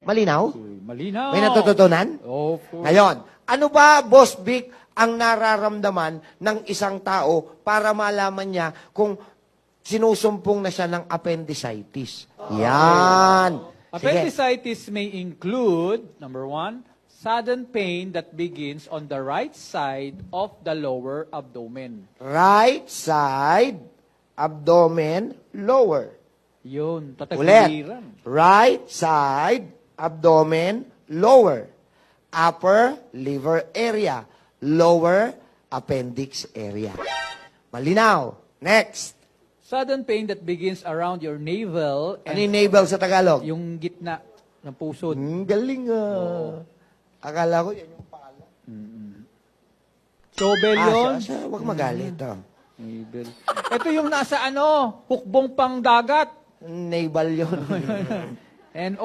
Malinaw? Malinaw. May natututunan? Of course. Ngayon, ano ba, Boss Vic, ang nararamdaman ng isang tao para malaman niya kung sinusumpong na siya ng appendicitis? Yan. Sige. Appendicitis may include, number 1, sudden pain that begins on the right side of the lower abdomen. Right side, abdomen, lower. Yun, Ulit. tatagiliran. Right side, abdomen, lower. Upper liver area. Lower appendix area. Malinaw. Next. Sudden pain that begins around your navel Ano yung navel sa Tagalog? yung gitna ng pusod. Galing Akala ko yan yung pala. Sobel yun. Huwag magalit. Navel. Ito yung nasa hukbong pang dagat. Navel yun. And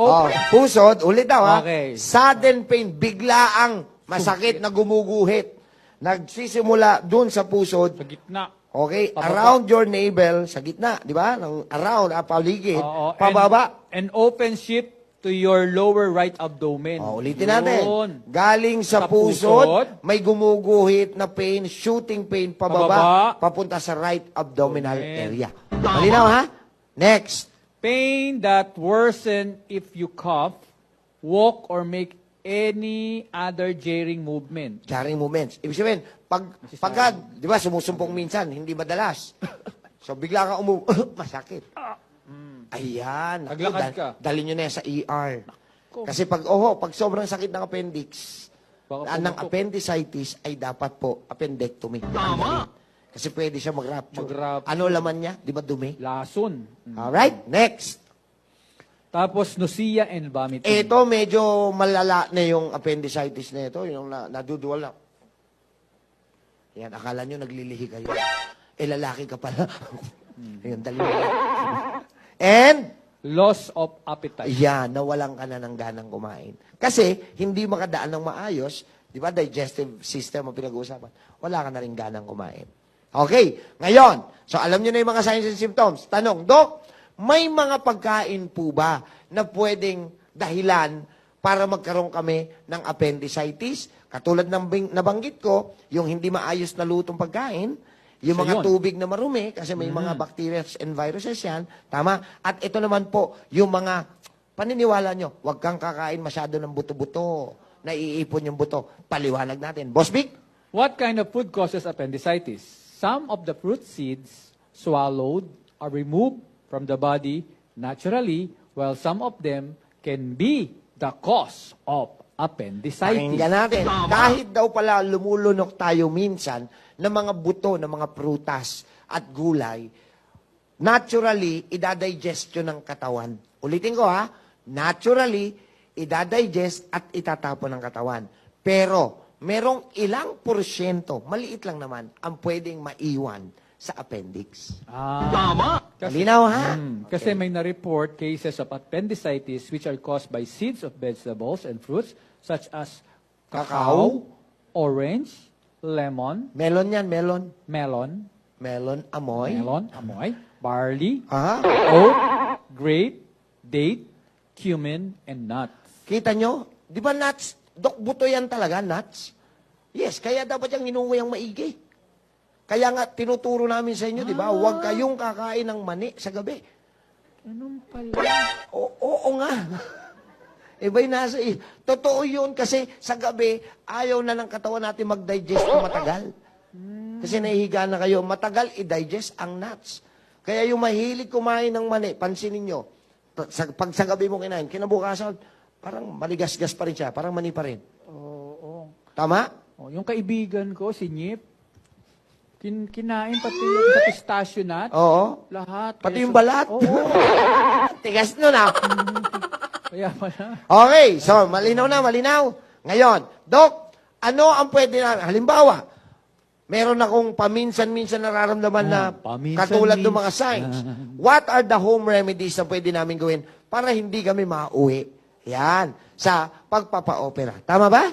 Pusod, ulit daw ha. Okay. Sudden pain, biglaang masakit na gumuguhit. Nagsisimula dun sa pusod. sa gitna. Okay, Pababa. around your navel, sa gitna, di ba? Around, paligid, Oo, pababa. And open shift to your lower right abdomen. Ulitin natin. Yun. Galing sa Sa pusod, pusod, may gumuguhit na pain, shooting pain, pababa, Pababa. papunta sa right abdominal Amen. area. Malinaw ha? Next. Pain that worsen if you cough, walk, or make any other jarring movement. Jarring movements. Ibig sabihin, pagka, di ba, sumusumpong minsan, hindi madalas. So, bigla ka masakit. Ayan. Naku, Naglakad ka. Dali nyo na yan sa ER. Naku. Kasi pag sobrang sakit ng appendix, Baka ng pumutok. appendicitis, ay dapat po appendectomy. Tama. Kasi pwede siya mag-rupture. Mag-rupture. Ano laman niya? Di ba dumi? Lason. Alright, next. Tapos nausea and vomiting. Ito, medyo malala na yung appendicitis na ito. Yung naduduwal na. Yan, akala nyo naglilihi kayo. Lalaki ka pala. Ayun, dali mo. And, Loss of appetite. yan, nawalan ka na ng ganang kumain. Kasi, hindi makadaan ng maayos, di ba, digestive system ang pinag-uusapan, wala ka na rin ganang kumain. Okay, ngayon, so alam nyo na yung mga signs and symptoms. Tanong, Dok, may mga pagkain po ba na pwedeng dahilan para magkaroon kami ng appendicitis? Katulad ng nabanggit ko, yung hindi maayos na lutong pagkain, yung So, mga yun. tubig na marumi, kasi may mga bacteria and viruses yan. Tama? At ito naman po, yung mga paniniwala nyo, huwag kang kakain masyado ng buto-buto. Naiipon yung buto. Paliwanag natin. Boss Vic? What kind of food causes appendicitis? Some of the fruit seeds swallowed are removed from the body naturally, while some of them can be the cause of appendicitis. Pakinggan natin. Kahit daw pala lumulunok tayo minsan ng mga buto, ng mga prutas at gulay, naturally, idadigest yun ng katawan. Ulitin ko ha, naturally, idadigest at itatapon ng katawan. Pero, merong ilang porsyento, maliit lang naman, ang pwedeng maiwan sa appendix. Tama. Malinaw ha? Kasi may na-report cases of appendicitis which are caused by seeds of vegetables and fruits such as Cacao, orange, lemon, melon yan, melon. melon, Amoy. amoy, barley, Aha. oat, grape, date, cumin, and nuts. Kita nyo? Di ba nuts? Dok, buto yan talaga, nuts. Yes, kaya dapat yung inuwi ang maigi. Kaya nga, tinuturo namin sa inyo, di ba? Huwag kayong kakain ng mani sa gabi. Anong pala? Oo nga. Iba'y nasa totoo yun kasi sa gabi, ayaw na ng katawan natin mag-digest ng matagal. Kasi nahihiga na kayo, matagal i-digest ang nuts. Kaya yung mahilig kumain ng mani, pansinin nyo, pag sa gabi mo kinain, kinabukasan, parang maligas-gas pa rin siya, parang mani pa rin. Oo. Tama? Oh, yung kaibigan ko, si Nyip, kinain pati yung pistachio nut. Oo. Lahat. Pati yung balat. Oo. Tigas nun ah. Kaya pala. Okay, so malinaw na, malinaw. Ngayon, Dok, ano ang pwede na, halimbawa, meron akong paminsan-minsan nararamdaman na katulad ng mga signs. What are the home remedies na pwede namin gawin para hindi kami mauwi? Yan, sa pagpapa-opera. Tama ba?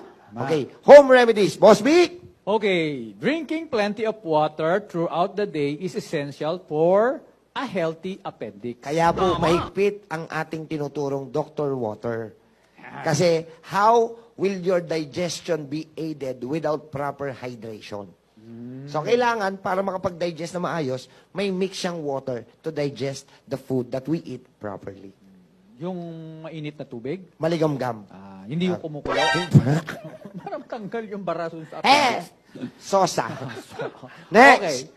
Okay, home remedies. Boss Vic? Okay, drinking plenty of water throughout the day is essential for a healthy appendix. Kaya po, mahigpit ang ating tinuturong Dr. Water. Kasi, how will your digestion be aided without proper hydration? So, kailangan, para makapag-digest na maayos, may mix siyang water to digest the food that we eat properly. Yung mainit na tubig, Maligamgam. hindi yung kumukulo. Para matanggal yung barason sa Eh! appendix. Sosa. Okay. Next.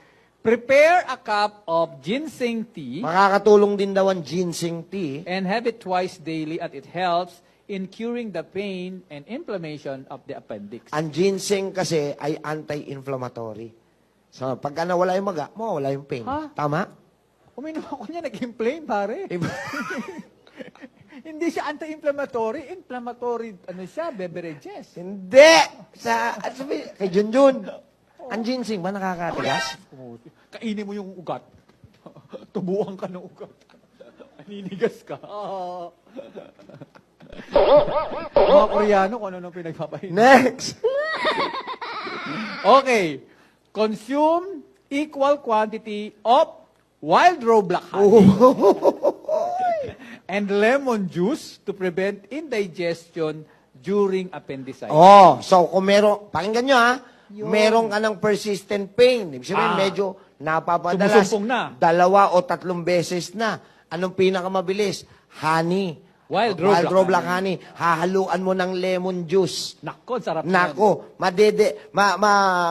Prepare a cup of ginseng tea Makakatulong din daw ang ginseng tea. and have it twice daily at it helps in curing the pain and inflammation of the appendix. Ang ginseng kasi ay anti-inflammatory. So, pagka nawala yung maga, mawala yung pain. Ha? Tama? Uminom ako niya, nag-inflame, pare. Hindi siya anti-inflammatory. Inflammatory, beverages. Hindi! Kay Junjun. Ang ginseng ba nakakatigas? Kainin mo yung ugat. Tubuan ka ng ugat. Aninigas ka. Mga Koreano, kung ano nang pinagpapahin. Next! Okay. Consume equal quantity of wild raw black honey and lemon juice to prevent indigestion during appendicitis. So kung pakinggan nyo ha, meron ka ng persistent pain. Ibig sabihin, medyo napapadalas. Sumusumpong na. 2 o 3 beses na. Anong pinakamabilis? Honey. Wild raw black honey. Hahaluan mo ng lemon juice. Nako, sarap yan. Nako,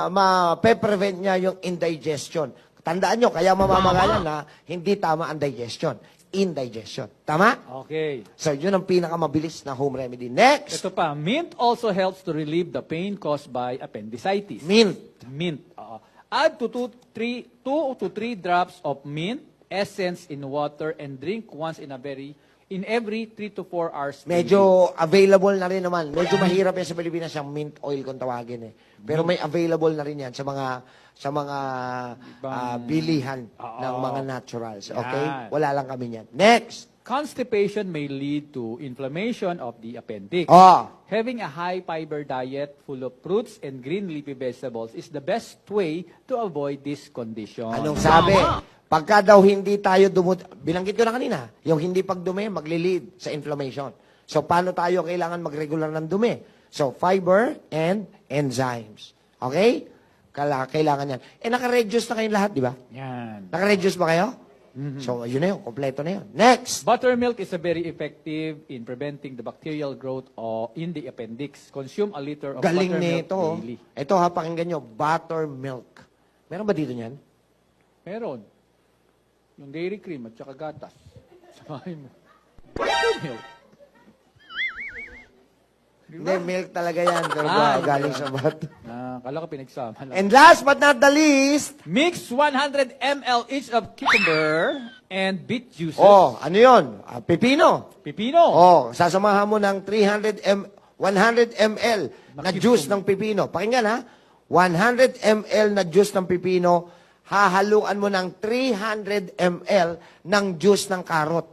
ma-prevent niya yung indigestion. Tandaan nyo, kaya mamamagalan na hindi tama ang digestion. Indigestion. Tama? Okay. So, yun ang pinakamabilis na home remedy. Next, Ito pa, mint also helps to relieve the pain caused by appendicitis. mint. Mint. Add 2 to 3 drops of mint essence in water and drink once in every 3 to 4 hours. Medyo available na rin naman. Medyo mahirap yan sa Pilipinas yung mint oil kung tawagin eh. Pero may available na rin yan sa mga bilihan ng mga naturals. Okay? Yan. Wala lang kami yan. Next. Constipation may lead to inflammation of the appendix. Having a high fiber diet full of fruits and green leafy vegetables is the best way to avoid this condition. Anong sabi? Pagka daw hindi tayo binanggit ko na kanina, yung hindi pagdumi, maglilid sa inflammation. So, paano tayo kailangan mag-regular ng dumi? So, fiber and enzymes. Okay? Kailangan yan. Naka-reduce na kayong lahat, di ba? Yan. Naka-reduce ba kayo? So, yun na yun. Kompleto na yun. Next! Buttermilk is a very effective in preventing the bacterial growth in the appendix. Consume a liter of Galing buttermilk nito. daily. Ito ha, pakinggan nyo. Buttermilk. Meron ba dito niyan? Meron. Yung dairy cream at saka gatas. Samahin mo. Buttermilk. Hindi, milk talaga yan. Pero galing sa butter. Kala ko pinagsama lang. And last but not the least, Mix 100 ml each of cucumber and beet juices. ano yun? Pipino. Pipino. Sasamahan mo ng 100 ml na juice ng pipino. Pakinggan ha, 100 ml na juice ng pipino, hahaluan mo ng 300 ml ng juice ng carrot.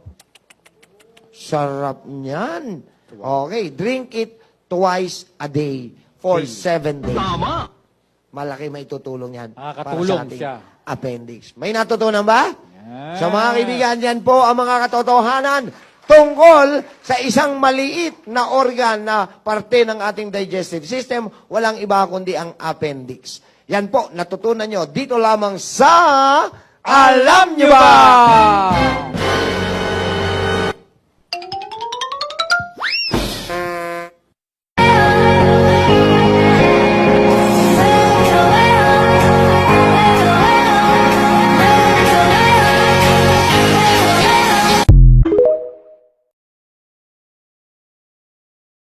Sarap niyan. Okay, drink it twice a day for 7 days. Tama. Malaki may tutulong yan. Nakakatulong para sa ating siya. appendix. May natutunan ba? Yan. So mga kaibigan, yan po ang mga katotohanan tungkol sa isang maliit na organ na parte ng ating digestive system, walang iba kundi ang appendix. Yan po, natutunan nyo dito lamang sa Alam Nyo Ba?